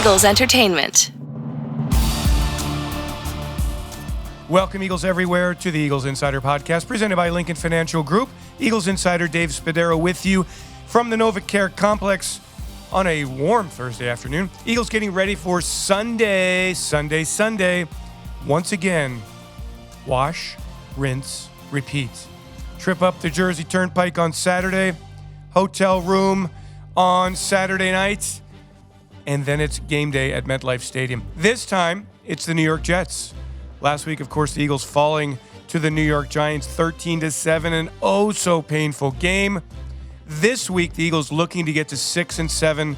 Eagles Entertainment. Welcome, Eagles everywhere, to the Eagles Insider Podcast, presented by Lincoln Financial Group. Eagles Insider Dave Spadaro with you from the NovaCare Complex on a warm Thursday afternoon. Eagles getting ready for Sunday. Once again, wash, rinse, repeat. Trip up the Jersey Turnpike on Saturday, hotel room on Saturday night, and then it's game day at MetLife Stadium. This time, it's the New York Jets. Last week, of course, the Eagles falling to the New York Giants 13-7, an oh-so-painful game. This week, the Eagles looking to get to 6-7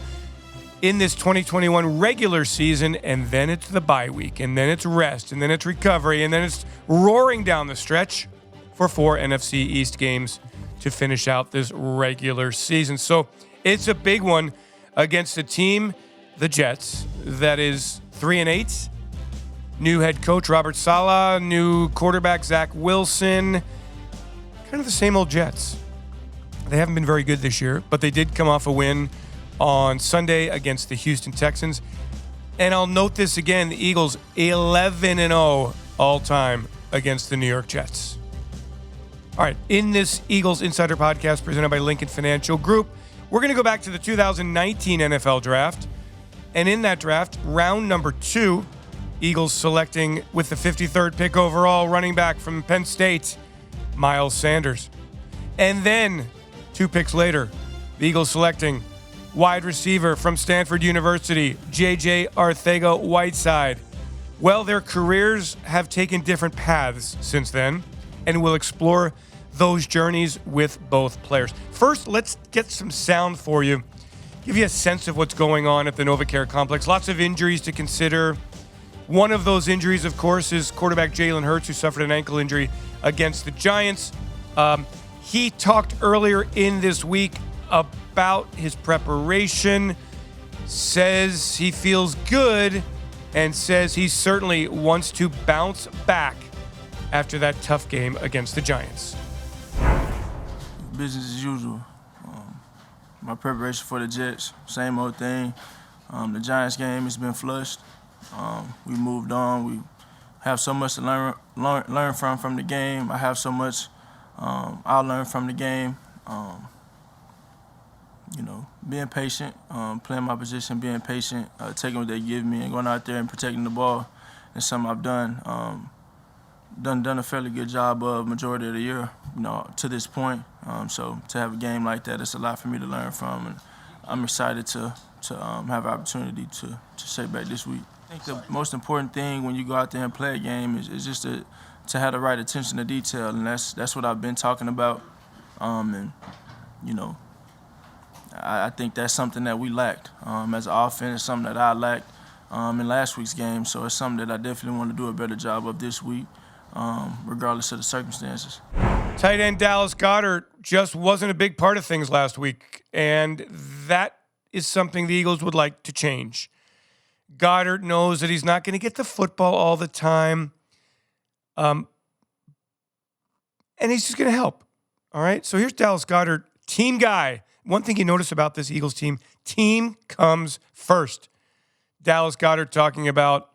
in this 2021 regular season, and then it's the bye week, and then it's rest, and then it's recovery, and then it's roaring down the stretch for 4 NFC East games to finish out this regular season. So it's a big one against a team, the Jets, that is 3-8. New head coach Robert Saleh, new quarterback Zach Wilson. Kind of the same old Jets. They haven't been very good this year, but they did come off a win on Sunday against the Houston Texans. And I'll note this again, the Eagles 11-0 all-time against the New York Jets. All right, in this Eagles Insider Podcast presented by Lincoln Financial Group, we're going to go back to the 2019 NFL Draft. And in that draft, round number 2, Eagles selecting with the 53rd pick overall running back from Penn State, Miles Sanders. And then 2 picks later, the Eagles selecting wide receiver from Stanford University, J.J. Arcega-Whiteside. Well, their careers have taken different paths since then, and we'll explore those journeys with both players. First, let's get some sound for you, give you a sense of what's going on at the NovaCare Complex. Lots of injuries to consider. One of those injuries, of course, is quarterback Jalen Hurts, who suffered an ankle injury against the Giants. He talked earlier in this week about his preparation, says he feels good, and says he certainly wants to bounce back after that tough game against the Giants. Business as usual. My preparation for the Jets, same old thing. The Giants game has been flushed. We moved on. We have so much to learn from the game. I have so much I'll learn from the game. Being patient, playing my position, being patient, taking what they give me, and going out there and protecting the ball. It's something I've done a fairly good job of majority of the year, to this point. So to have a game like that, it's a lot for me to learn from, and I'm excited to have an opportunity to shake back this week. I think the most important thing when you go out there and play a game is just to have the right attention to detail, and that's what I've been talking about. I think that's something that we lacked as an offense, something that I lacked in last week's game. So it's something that I definitely want to do a better job of this week, regardless of the circumstances. Tight end Dallas Goedert just wasn't a big part of things last week, and that is something the Eagles would like to change. Goddard knows that he's not going to get the football all the time, and he's just going to help. All right, so here's Dallas Goedert, team guy. One thing you notice about this Eagles team comes first. Dallas Goedert talking about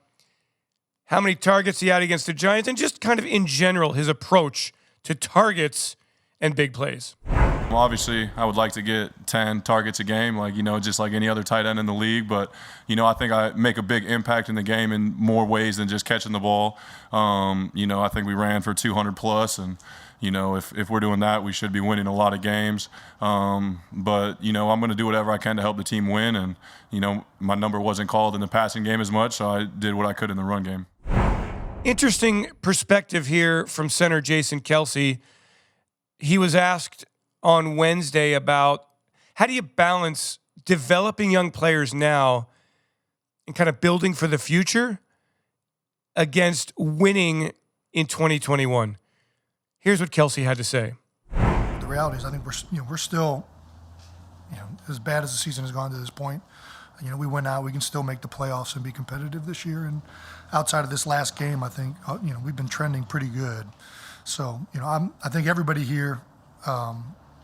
how many targets he had against the Giants and just kind of in general his approach to targets and big plays. Well, obviously, I would like to get 10 targets a game, just like any other tight end in the league. But, I think I make a big impact in the game in more ways than just catching the ball. I think we ran for 200 plus, and, if we're doing that, we should be winning a lot of games. But, I'm going to do whatever I can to help the team win. And, my number wasn't called in the passing game as much, so I did what I could in the run game. Interesting perspective here from center Jason Kelce. He was asked on Wednesday about how do you balance developing young players now and kind of building for the future against winning in 2021. Here's what Kelce had to say. The reality is, I think we're still, as bad as the season has gone to this point. We went out, we can still make the playoffs and be competitive this year. And outside of this last game, I think we've been trending pretty good. So I think everybody here.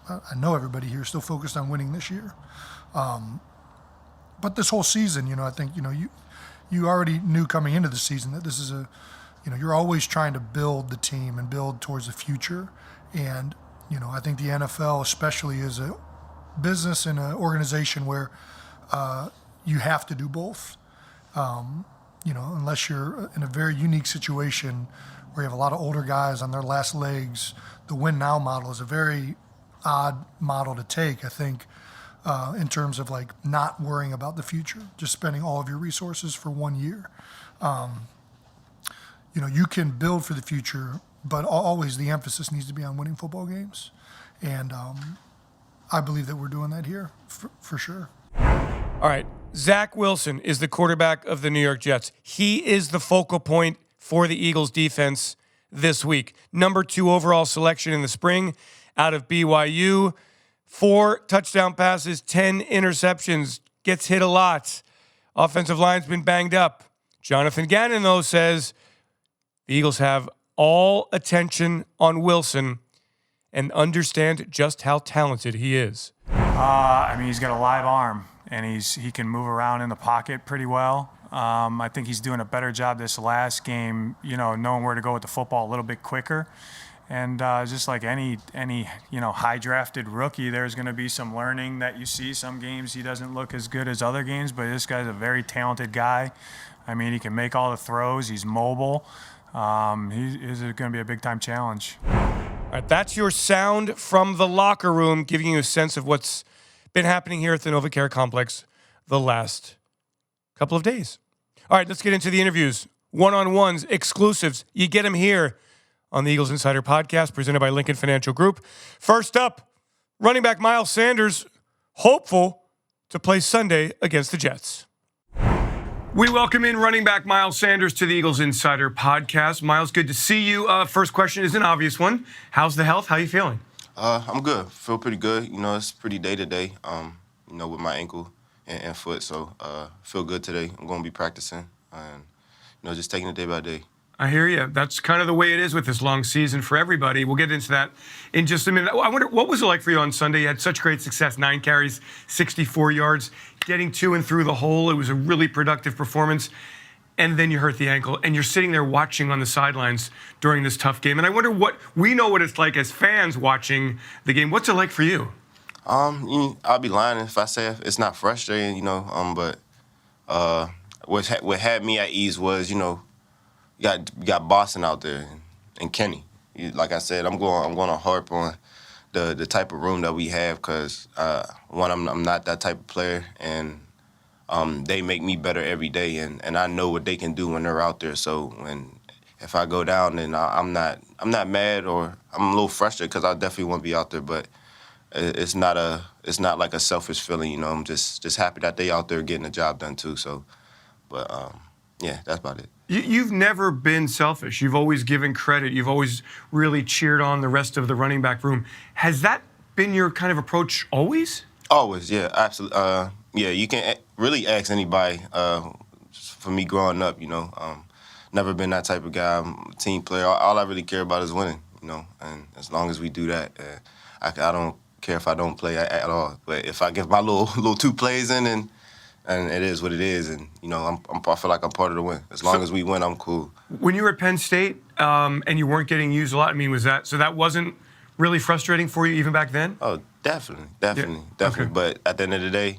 I know everybody here is still focused on winning this year. But this whole season, I think, you already knew coming into the season that this is you're always trying to build the team and build towards the future. And, I think the NFL especially is a business and an organization where you have to do both. Unless you're in a very unique situation where you have a lot of older guys on their last legs, the win now model is a very odd model to take, I think, in terms of like not worrying about the future, just spending all of your resources for 1 year. You can build for the future, but always the emphasis needs to be on winning football games. And I believe that we're doing that here for sure. All right. Zach Wilson is the quarterback of the New York Jets. He is the focal point for the Eagles defense this week. Number 2 overall selection in the spring out of BYU. 4 touchdown passes, 10 interceptions, gets hit a lot. Offensive line's been banged up. Jonathan Gannon, though, says the Eagles have all attention on Wilson and understand just how talented he is. He's got a live arm, and he can move around in the pocket pretty well. I think he's doing a better job this last game, knowing where to go with the football a little bit quicker. And just like any high drafted rookie, there's going to be some learning that you see. Some games he doesn't look as good as other games, but this guy's a very talented guy. He can make all the throws. He's mobile. He is going to be a big time challenge. All right, that's your sound from the locker room, giving you a sense of what's been happening here at the NovaCare Complex the last couple of days. All right, let's get into the interviews. One-on-ones, exclusives. You get them here on the Eagles Insider Podcast, presented by Lincoln Financial Group. First up, running back Miles Sanders, hopeful to play Sunday against the Jets. We welcome in running back Miles Sanders to the Eagles Insider Podcast. Miles, good to see you. First question is an obvious one. How's the health? How are you feeling? I'm good. Feel pretty good. It's pretty day-to-day, with my ankle and foot. So feel good today. I'm going to be practicing and, just taking it day by day. I hear you. That's kind of the way it is with this long season for everybody. We'll get into that in just a minute. I wonder, what was it like for you on Sunday? You had such great success, 9 carries, 64 yards, getting to and through the hole. It was a really productive performance. And then you hurt the ankle, and you're sitting there watching on the sidelines during this tough game. And I wonder we know what it's like as fans watching the game. What's it like for you? I'll be lying if I say it's not frustrating, but what had me at ease was, you got Boston out there and Kenny. Like I said, I'm going to harp on the type of room that we have because one, I'm not that type of player, and they make me better every day, and I know what they can do when they're out there. So if I go down, then I'm not mad, or I'm a little frustrated because I definitely want to be out there, but it's not like a selfish feeling, I'm just happy that they out there getting the job done too. So, but yeah, that's about it. You've never been selfish. You've always given credit. You've always really cheered on the rest of the running back room. Has that been your kind of approach always? Always, yeah, absolutely. Yeah, you can really ask anybody. For me growing up, never been that type of guy. I'm a team player. All I really care about is winning, and as long as we do that, I don't care if I don't play at all. But if I get my little 2 plays in, and it is what it is, and I feel like I'm part of the win. As long as we win, I'm cool. When you were at Penn State and you weren't getting used a lot, was that so? That wasn't really frustrating for you even back then? Oh, definitely. Okay. But at the end of the day,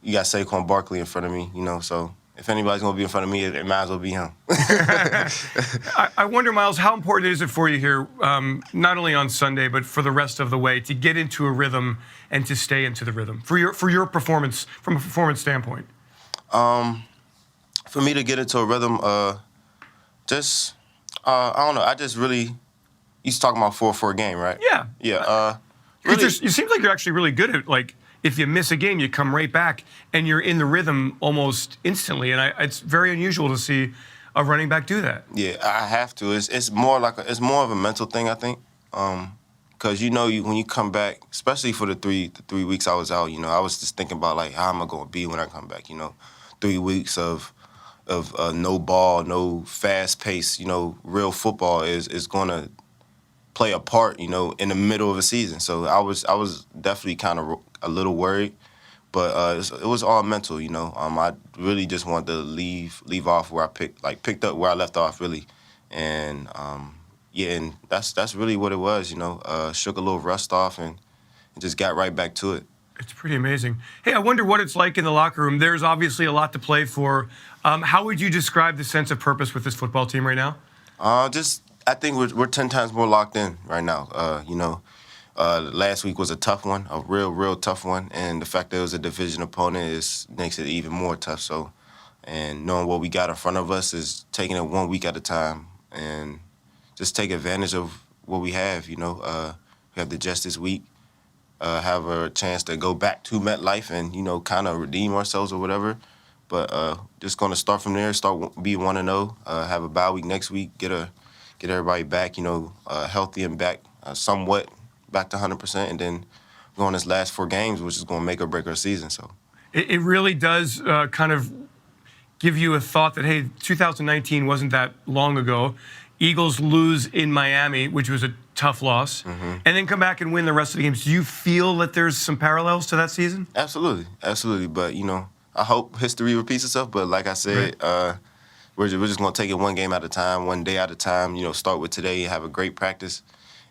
you got Saquon Barkley in front of me, so if anybody's going to be in front of me, it might as well be him. I wonder, Miles, how important is it for you here, not only on Sunday, but for the rest of the way, to get into a rhythm and to stay into the rhythm for your performance, from a performance standpoint? For me to get into a rhythm, I don't know. I just really, you talking about 4-4 game, right? Yeah. Yeah. Really, it seems like you're actually really good at, like, if you miss a game, you come right back and you're in the rhythm almost instantly. And it's very unusual to see a running back do that. Yeah, I have to. It's more of a mental thing, I think. Because when you come back, especially for the three weeks I was out, I was just thinking about like how am I going to be when I come back. 3 weeks of no ball, no fast pace. Real football is going to play a part. In the middle of a season. So I was definitely kind of a little worried, But it was all mental, you know. I really just wanted to leave off where I picked up where I left off, really. And yeah, and that's really what it was, you know. Shook a little rust off and just got right back to it. It's pretty amazing. Hey, I wonder what it's like in the locker room. There's obviously a lot to play for. How would you describe the sense of purpose with this football team right now? I think we're 10 times more locked in right now. You know, last week was a tough one, a real tough one, and the fact that it was a division opponent makes it even more tough. So, and knowing what we got in front of us is taking it 1 week at a time and just take advantage of what we have. You know, we have the Jets this week. Have a chance to go back to MetLife and, you know, kind of redeem ourselves or whatever. But just going to start from there, be 1-0, have a bye week next week, get everybody back, you know, healthy and back somewhat back to 100%, and then go on this last 4 games, which is going to make or break our season. So it really does kind of give you a thought that, hey, 2019 wasn't that long ago. Eagles lose in Miami, which was a tough loss, and then come back and win the rest of the games. Do you feel that there's some parallels to that season? Absolutely. But, you know, I hope history repeats itself. But like I said, we're just going to take it one game at a time, one day at a time. You know, start with today, have a great practice,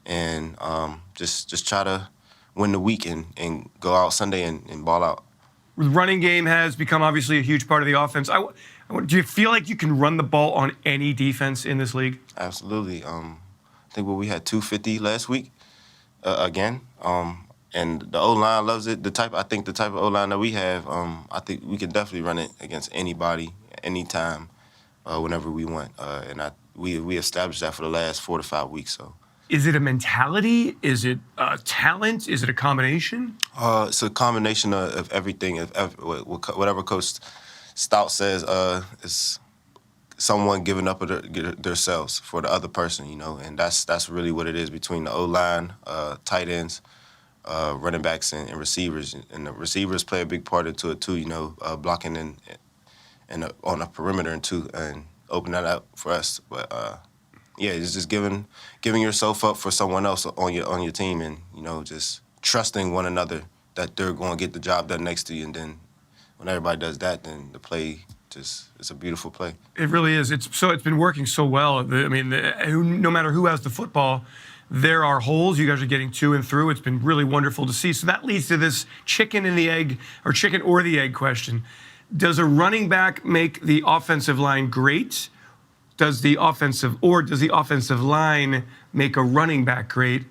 and just try to win the week and go out Sunday and ball out. The running game has become obviously a huge part of the offense. Do you feel like you can run the ball on any defense in this league? Absolutely. I think we had 250 last week again. And the O-line loves it. The type of O-line that we have, I think we can definitely run it against anybody, anytime, whenever we want. And we established that for the last 4 to 5 weeks. So. Is it a mentality? Is it talent? Is it a combination? It's a combination of everything. Whatever Coach Stout says, is someone giving up themselves for the other person, you know, and that's really what it is between the O-line, tight ends, running backs, and receivers. And the receivers play a big part into it too, you know, blocking and on the perimeter and open that up for us. But yeah, it's just giving yourself up for someone else on your team, and, you know, just trusting one another that they're going to get the job done next to you. And then when everybody does that, then the play it's a beautiful play. It really is. It's been working so well. I mean, no matter who has the football, there are holes. You guys are getting to and through. It's been really wonderful to see. So that leads to this chicken and the egg, or chicken or the egg question. Does a running back make the offensive line great? Does the offensive line make a running back great?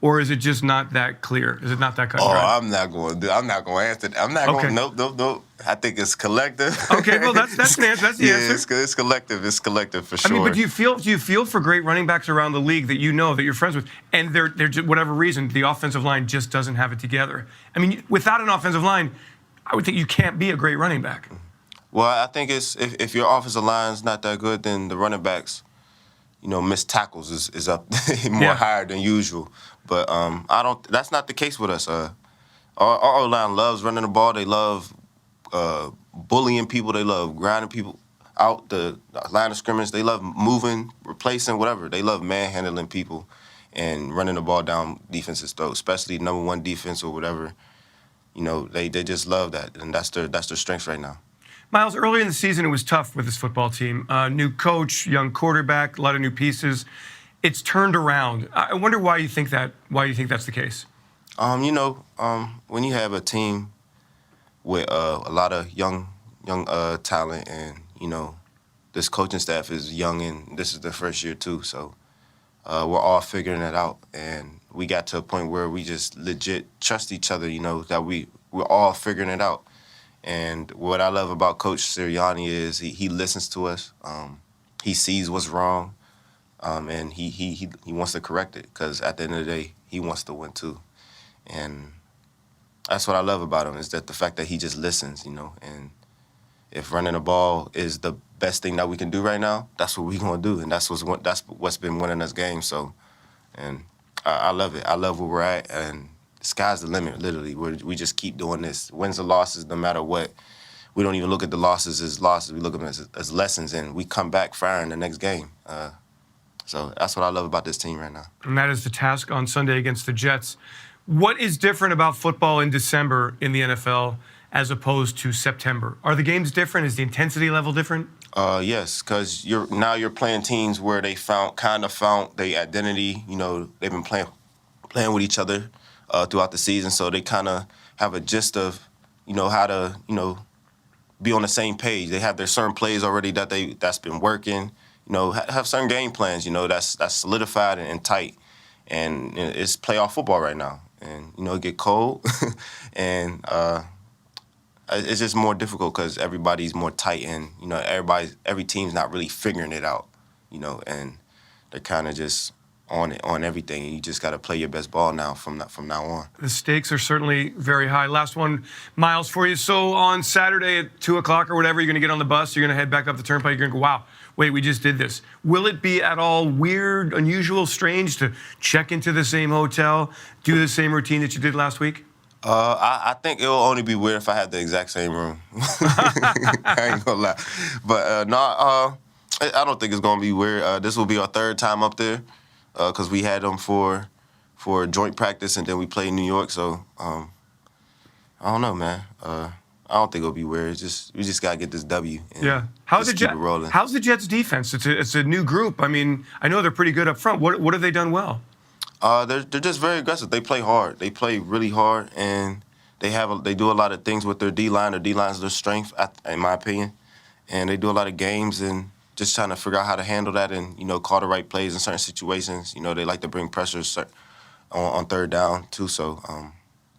Or is it just not that clear? Is it not that cut and dry? I'm not going to answer that. I'm not going. Nope. I think it's collective. Okay, well that's the answer. That's the answer. It's collective. It's collective for sure. I mean, but do you feel for great running backs around the league that you know that you're friends with, and they're just, whatever reason, the offensive line just doesn't have it together? I mean, without an offensive line, I would think you can't be a great running back. Well, I think it's if your offensive line's not that good, then the running backs, you know, missed tackles is up more higher than usual. But that's not the case with us. Our O-line loves running the ball. They love bullying people. They love grinding people out the line of scrimmage. They love moving, replacing, whatever. They love manhandling people and running the ball down defenses' throats, especially number 1 defense or whatever. You know, they just love that, and that's their strength right now. Miles, earlier in the season, it was tough with this football team. New coach, young quarterback, a lot of new pieces. It's turned around. I wonder why you think that's the case. You know, when you have a team with a lot of young talent, and, you know, this coaching staff is young, and this is their first year too, so we're all figuring it out, and we got to a point where we just legit trust each other. You know, that we're all figuring it out. And what I love about Coach Sirianni is he listens to us. He sees what's wrong, and he wants to correct it, because at the end of the day, he wants to win too. And that's what I love about him, is that the fact that he just listens, you know. And if running the ball is the best thing that we can do right now, that's what we're going to do, and that's what's been winning us games. So, and I love it. I love where we're at, and the sky's the limit, literally. We just keep doing this. Wins or losses, no matter what. We don't even look at the losses as losses. We look at them as lessons, and we come back firing the next game. So that's what I love about this team right now. And that is the task on Sunday against the Jets. What is different about football in December in the NFL as opposed to September. Are the games different? Is the intensity level different? Yes, because you're playing teams where they found their identity. You know, they've been playing with each other throughout the season, so they kind of have a gist of, you know, how to, you know, be on the same page. They have their certain plays already that's been working. You know, have certain game plans. You know, that's solidified and tight, and it's playoff football right now. And you know, it get cold, and it's just more difficult because everybody's more tight, and you know, every team's not really figuring it out. You know, and they're kind of just on everything. You just got to play your best ball now from now on. The stakes are certainly very high. Last one, Miles, for you. So on Saturday at 2 o'clock or whatever, you're going to get on the bus, you're going to head back up the turnpike, you're going to go, wow, wait, we just did this. Will it be at all weird, unusual, strange to check into the same hotel, do the same routine that you did last week? I think it'll only be weird if I had the exact same room. I ain't gonna lie. But I don't think it's gonna be weird. This will be our third time up there because we had them for joint practice and then we played in New York. So I don't know, man. I don't think it'll be weird. We just gotta get this W. And yeah. keep it rolling. How's the Jets' defense? It's a new group. I mean, I know they're pretty good up front. What have they done well? They're just very aggressive. They play hard. They play really hard, and they do a lot of things with their D-line. Their D-line is their strength, in my opinion. And they do a lot of games and just trying to figure out how to handle that and, you know, call the right plays in certain situations. You know, they like to bring pressure on third down, too. So,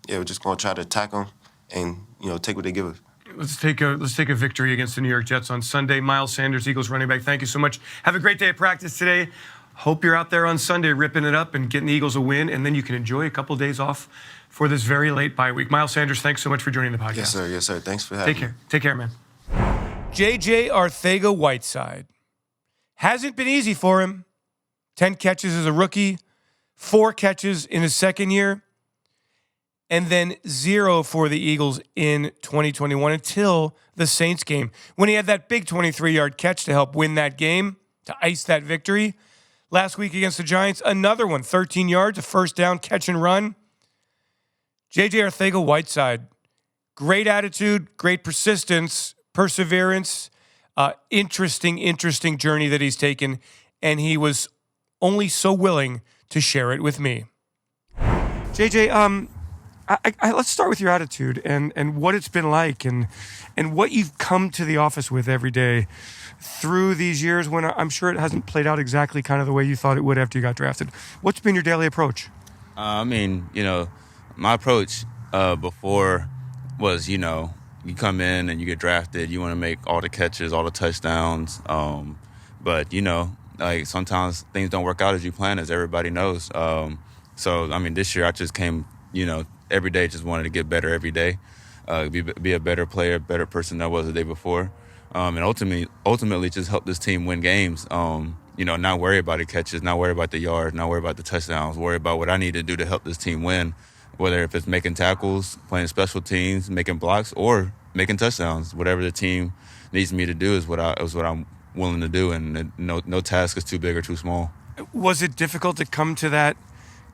we're just going to try to attack them and, you know, take what they give us. Let's take a victory against the New York Jets on Sunday. Miles Sanders, Eagles running back, thank you so much. Have a great day at practice today. Hope you're out there on Sunday ripping it up and getting the Eagles a win, and then you can enjoy a couple of days off for this very late bye week. Miles Sanders, thanks so much for joining the podcast. Yes, sir. Yes, sir. Thanks for having me. Take care, man. J.J. Arcega-Whiteside. Hasn't been easy for him. 10 catches as a rookie, 4 catches in his second year, and then 0 for the Eagles in 2021 until the Saints game, when he had that big 23-yard catch to help win that game, to ice that victory. Last week against the Giants, another one, 13 yards, a first down, catch and run. J.J. Arcega-Whiteside, great attitude, great persistence, perseverance, interesting journey that he's taken, and he was only so willing to share it with me. J.J., let's start with your attitude and what it's been like and what you've come to the office with every day through these years when I'm sure it hasn't played out exactly kind of the way you thought it would after you got drafted. What's been your daily approach? I mean, you know, my approach before was, you know, you come in and you get drafted, you want to make all the catches, all the touchdowns. But, you know, like sometimes things don't work out as you plan, as everybody knows. So, I mean, this year I just came, you know, every day just wanted to get better every day, be a better player, better person than I was the day before. And ultimately just help this team win games. You know, not worry about the catches, not worry about the yards, not worry about the touchdowns, worry about what I need to do to help this team win, whether if it's making tackles, playing special teams, making blocks, or making touchdowns. Whatever the team needs me to do is what I'm willing to do, and no task is too big or too small. Was it difficult to come to that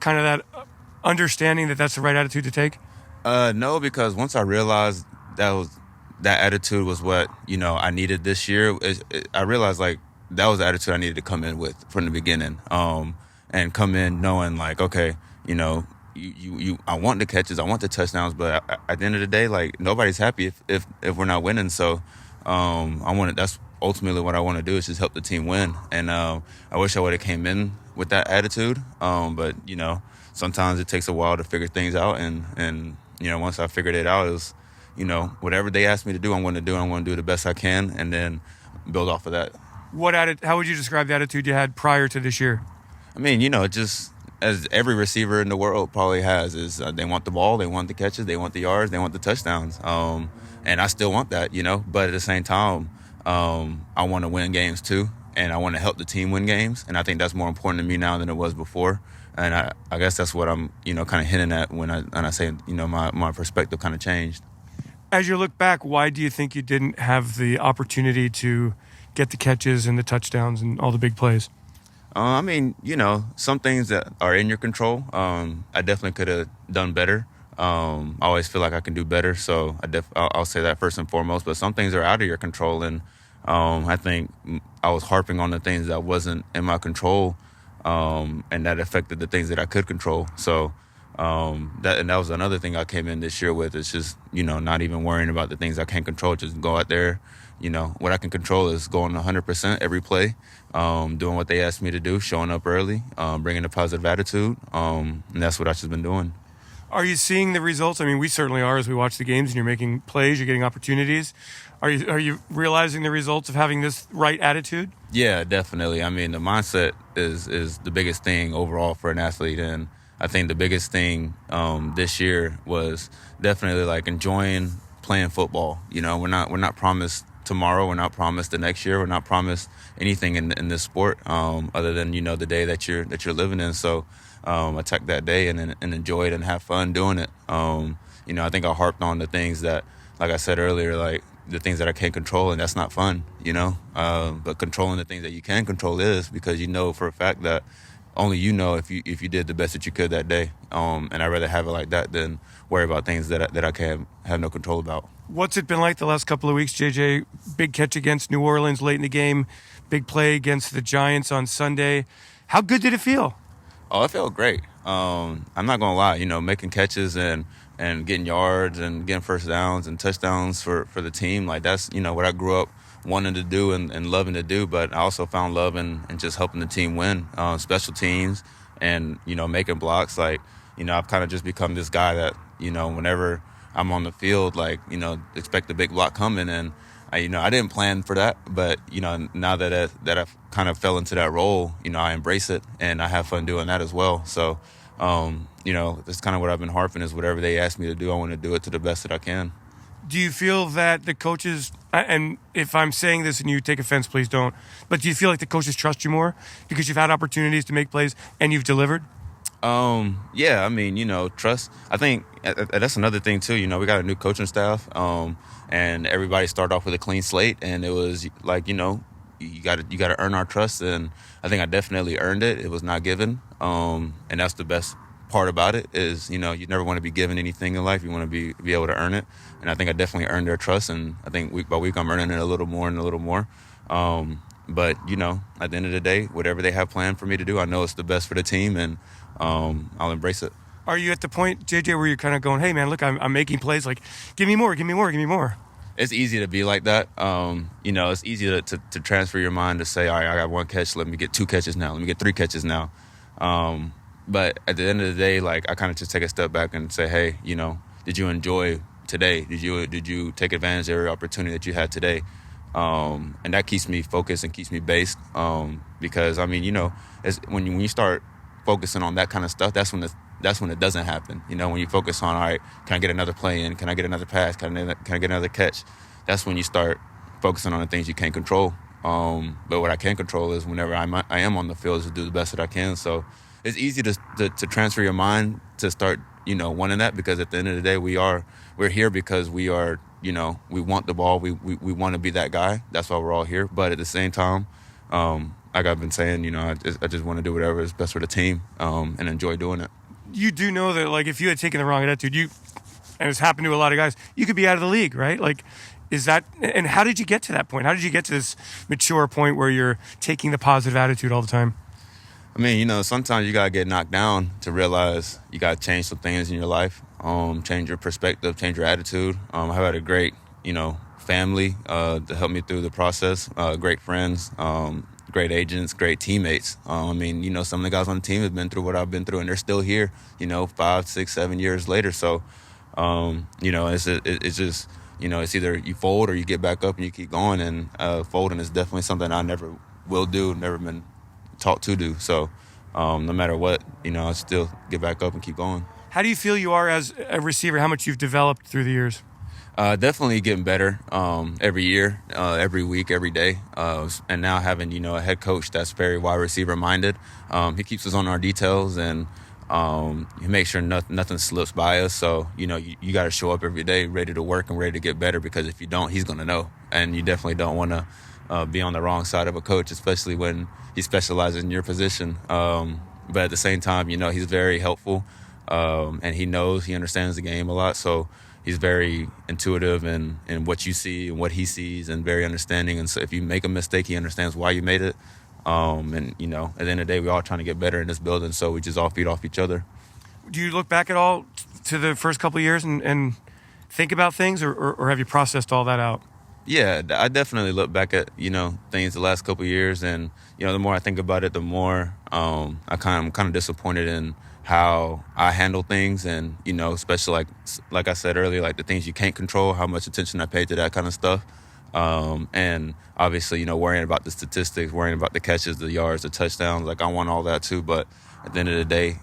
kind of that understanding that that's the right attitude to take? No, because once I realized that attitude was what, you know, I needed this year. I realized, like, that was the attitude I needed to come in with from the beginning. And come in knowing, like, okay, you know, I want the catches, I want the touchdowns, but at the end of the day, like, nobody's happy if we're not winning. So that's ultimately what I want to do, is just help the team win. And I wish I would have came in with that attitude. But, you know, sometimes it takes a while to figure things out. And you know, once I figured it out, it was, you know, whatever they asked me to do, I'm going to do. I'm going to do the best I can and then build off of that. How would you describe the attitude you had prior to this year? I mean, you know, just as every receiver in the world probably has, is they want the ball, they want the catches, they want the yards, they want the touchdowns. And I still want that, you know, but at the same time, I want to win games too, and I want to help the team win games. And I think that's more important to me now than it was before. And I guess that's what I'm, you know, kind of hinting at when I say, you know, my perspective kind of changed. As you look back, why do you think you didn't have the opportunity to get the catches and the touchdowns and all the big plays? I mean, you know, some things that are in your control, I definitely could have done better. I always feel like I can do better. So I'll say that first and foremost. But some things are out of your control, and I think I was harping on the things that wasn't in my control, and that affected the things that I could control. So that was another thing I came in this year with. It's just, not even worrying about the things I can't control. Just go out there. What I can control is going 100% every play, doing what they asked me to do, showing up early, bringing a positive attitude, and that's what I've just been doing. Are you seeing the results? I mean, we certainly are as we watch the games and you're making plays, you're getting opportunities. Are you realizing the results of having this right attitude? Yeah, definitely. I mean, the mindset is the biggest thing overall for an athlete, and I think the biggest thing this year was definitely like enjoying playing football. We're not promised tomorrow. We're not promised the next year. We're not promised anything in this sport other than the day that you're living in. So attack that day and enjoy it and have fun doing it. I think I harped on the things that, like I said earlier, like the things that I can't control, and that's not fun. But controlling the things that you can control is, because for a fact that only if you did the best that you could that day. And I'd rather have it like that than worry about things that I can't have no control about. What's it been like the last couple of weeks, JJ? Big catch against New Orleans late in the game, big play against the Giants on Sunday. How good did it feel? Oh, it felt great. I'm not gonna lie. Making catches and getting yards and getting first downs and touchdowns for the team, like that's what I grew up wanting to do and loving to do. But I also found love in just helping the team win, special teams, and making blocks. Like I've kind of just become this guy that whenever I'm on the field, like expect the big block coming, and I didn't plan for that, but now that I've kind of fell into that role, I embrace it and I have fun doing that as well. So that's kind of what I've been harping is whatever they ask me to do, I want to do it to the best that I can. Do you feel that the coaches, and if I'm saying this and you take offense, please don't, but do you feel like the coaches trust you more because you've had opportunities to make plays and you've delivered? Yeah, I mean, trust. I think that's another thing too. We got a new coaching staff, and everybody started off with a clean slate, and it was like, you got to earn our trust, and I think I definitely earned it. It was not given, and that's the best part about it is, you never want to be given anything in life. You want to be able to earn it, and I think I definitely earned their trust, and I think week by week I'm earning it a little more and a little more. But at the end of the day, whatever they have planned for me to do, I know it's the best for the team, and I'll embrace it. Are you at the point, JJ, where you're kind of going, hey, man, look, I'm making plays, like, give me more, give me more, give me more? It's easy to be like that. It's easy to transfer your mind to say, all right, I got one catch, let me get 2 catches now, let me get 3 catches now. But at the end of the day, like, I kind of just take a step back and say, hey, did you enjoy today? Did you take advantage of every opportunity that you had today? And that keeps me focused and keeps me based. Because when you start focusing on that kind of stuff, that's when it doesn't happen. When you focus on, all right, can I get another play in? Can I get another pass? Can I get another catch? That's when you start focusing on the things you can't control. But what I can control is whenever I am on the field is to do the best that I can. So it's easy to transfer your mind to start, wanting that, because at the end of the day, we're here because we are, we want the ball. We want to be that guy. That's why we're all here. But at the same time, like I've been saying, I just want to do whatever is best for the team, and enjoy doing it. You do know that, like, if you had taken the wrong attitude, and it's happened to a lot of guys, you could be out of the league, right? Like, and how did you get to that point? How did you get to this mature point where you're taking the positive attitude all the time? I mean, sometimes you got to get knocked down to realize you got to change some things in your life, change your perspective, change your attitude. I've had a great, family to help me through the process, great friends, great agents, great teammates. Some of the guys on the team have been through what I've been through, and they're still here, 5, 6, 7 years later. So, it's just, it's either you fold or you get back up and you keep going. And folding is definitely something I never will do, never been taught to do. So no matter what, I still get back up and keep going. How do you feel you are as a receiver? How much you've developed through the years? Definitely getting better every year, every week, every day. And now having, a head coach that's very wide receiver minded. He keeps us on our details, and he makes sure nothing slips by us. So, you got to show up every day ready to work and ready to get better, because if you don't, he's going to know. And you definitely don't want to be on the wrong side of a coach, especially when he specializes in your position. But at the same time, he's very helpful. and he understands the game a lot. So he's very intuitive in what you see and what he sees, and very understanding. And so if you make a mistake, he understands why you made it. And, you know, at the end of the day, we're all trying to get better in this building, so we just all feed off each other. Do you look back at all to the first couple of years and think about things, or have you processed all that out? Yeah, I definitely look back at, you know, things the last couple of years, and, you know, the more I think about it, the more I'm kind of disappointed in how I handle things, and, you know, especially like I said earlier, like the things you can't control, how much attention I pay to that kind of stuff. And obviously, you know, worrying about the statistics, worrying about the catches, the yards, the touchdowns, like I want all that too, but at the end of the day,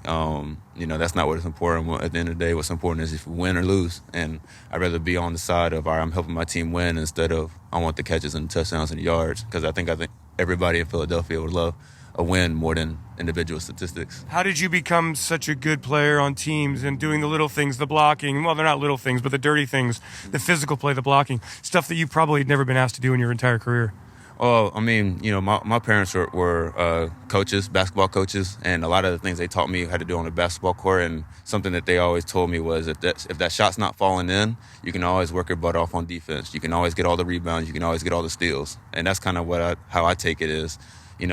you know, that's not what is important. At the end of the day, what's important is if we win or lose. And I'd rather be on the side of, all right, I'm helping my team win, instead of I want the catches and the touchdowns and the yards. Because I think everybody in Philadelphia would love a win more than individual statistics. How did you become such a good player on teams and doing the little things, the blocking? Well, they're not little things, but the dirty things, the physical play, the blocking, stuff that you probably had never been asked to do in your entire career. Well, I mean, you know, my parents were coaches, basketball coaches, and a lot of the things they taught me had to do on the basketball court. And something that they always told me was if that shot's not falling in, you can always work your butt off on defense. You can always get all the rebounds. You can always get all the steals. And that's kind of how I take it is, you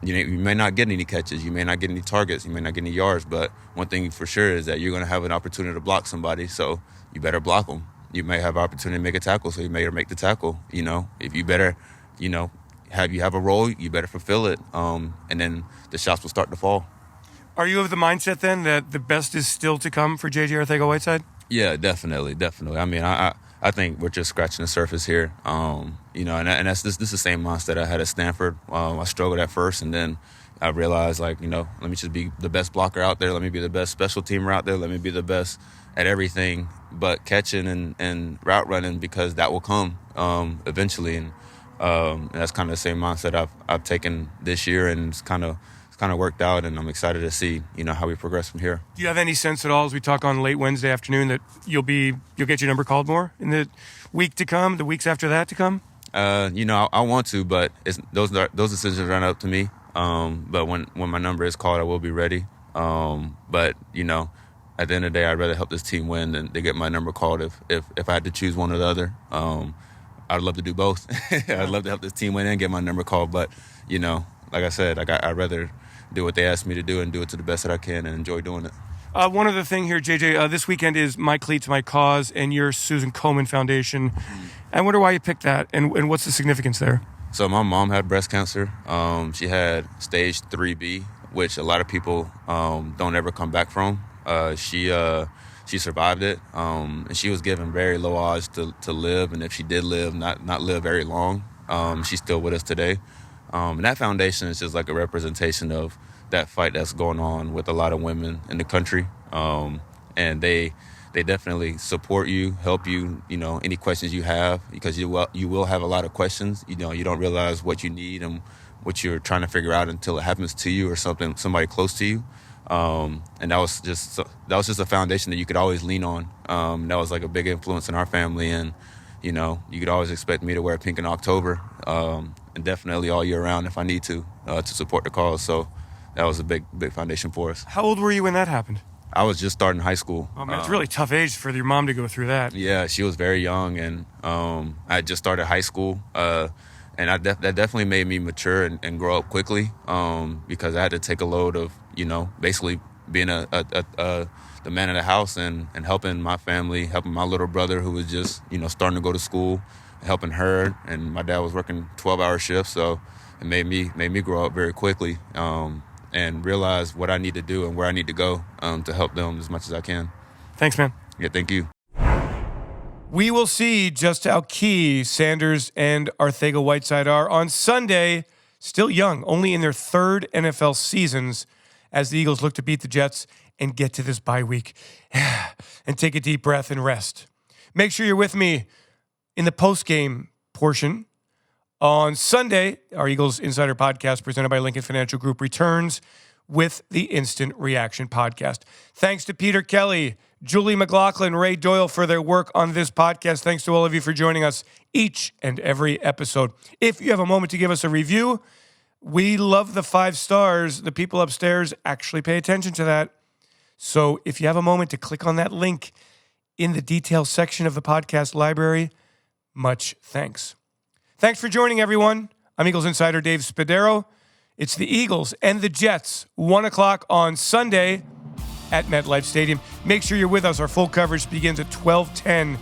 may not get any catches, you may not get any targets, you may not get any yards, but one thing for sure is that you're going to have an opportunity to block somebody, so you better block them. You may have an opportunity to make a tackle, so you better make the tackle. You know, if you better, you know, have a role, you better fulfill it, and then the shots will start to fall. Are you of the mindset then that the best is still to come for J.J. Arcega-Whiteside? Yeah, definitely. I mean, I think we're just scratching the surface here. You know, and that's this is the same mindset I had at Stanford. I struggled at first, and then I realized, like, you know, let me just be the best blocker out there. Let me be the best special teamer out there. Let me be the best at everything but catching and route running, because that will come eventually. And that's kind of the same mindset I've taken this year, and it's kind of worked out, and I'm excited to see, you know, how we progress from here. Do you have any sense at all, as we talk on late Wednesday afternoon, that you'll get your number called more in the week to come, the weeks after that to come? You know, I want to, but those decisions aren't up to me. But when my number is called, I will be ready. But, you know, at the end of the day, I'd rather help this team win than to get my number called. If I had to choose one or the other, I'd love to do both. I'd love to help this team win and get my number called. But, you know, like I said, I'd rather do what they asked me to do and do it to the best that I can and enjoy doing it. One other thing here, JJ, this weekend is My Cleats, My Cause and your Susan Komen Foundation. I wonder why you picked that, and what's the significance there? So my mom had breast cancer. She had stage 3B, which a lot of people don't ever come back from. She survived it, and she was given very low odds to live, and if she did live, not live very long. She's still with us today. And that foundation is just like a representation of that fight that's going on with a lot of women in the country. And they definitely support you, help you, you know, any questions you have, because you will have a lot of questions. You know, you don't realize what you need and what you're trying to figure out until it happens to you or somebody close to you. And that was just a foundation that you could always lean on. That was like a big influence in our family, and you know, you could always expect me to wear pink in October, and definitely all year round if I need to support the cause. So that was a big foundation for us. How old were you when that happened? I was just starting high school. Oh man, it's a really tough age for your mom to go through that. Yeah, she was very young, and I had just started high school, and that definitely made me mature and grow up quickly, because I had to take a load of, you know, basically being the man of the house and helping my family, helping my little brother who was just, you know, starting to go to school, helping her, and my dad was working 12-hour shifts, so it made me grow up very quickly, and realize what I need to do and where I need to go to help them as much as I can. Thanks, man. Yeah, thank you. We will see just how key Sanders and Arcega-Whiteside are on Sunday, still young, only in their third NFL seasons, as the Eagles look to beat the Jets and get to this bye week and take a deep breath and rest. Make sure you're with me in the post-game portion. On Sunday, our Eagles Insider Podcast presented by Lincoln Financial Group returns with the Instant Reaction Podcast. Thanks to Peter Kelly, Julie McLaughlin, Ray Doyle for their work on this podcast. Thanks to all of you for joining us each and every episode. If you have a moment to give us a review, we love the 5 stars. The people upstairs actually pay attention to that. So if you have a moment to click on that link in the details section of the podcast library, much thanks. Thanks for joining, everyone. I'm Eagles insider Dave Spadaro. It's the Eagles and the Jets, 1 o'clock on Sunday at MetLife Stadium. Make sure you're with us. Our full coverage begins at 12:10.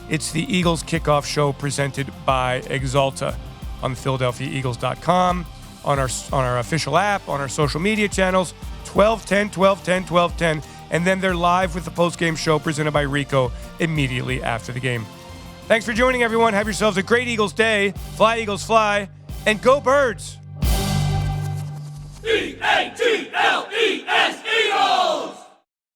It's the Eagles kickoff show presented by Exalta on PhiladelphiaEagles.com, on our official app, on our social media channels. 12:10, and then they're live with the post-game show presented by Rico immediately after the game. Thanks for joining, everyone. Have yourselves a great Eagles day. Fly, Eagles, fly, and go Birds! E-A-G-L-E-S, Eagles!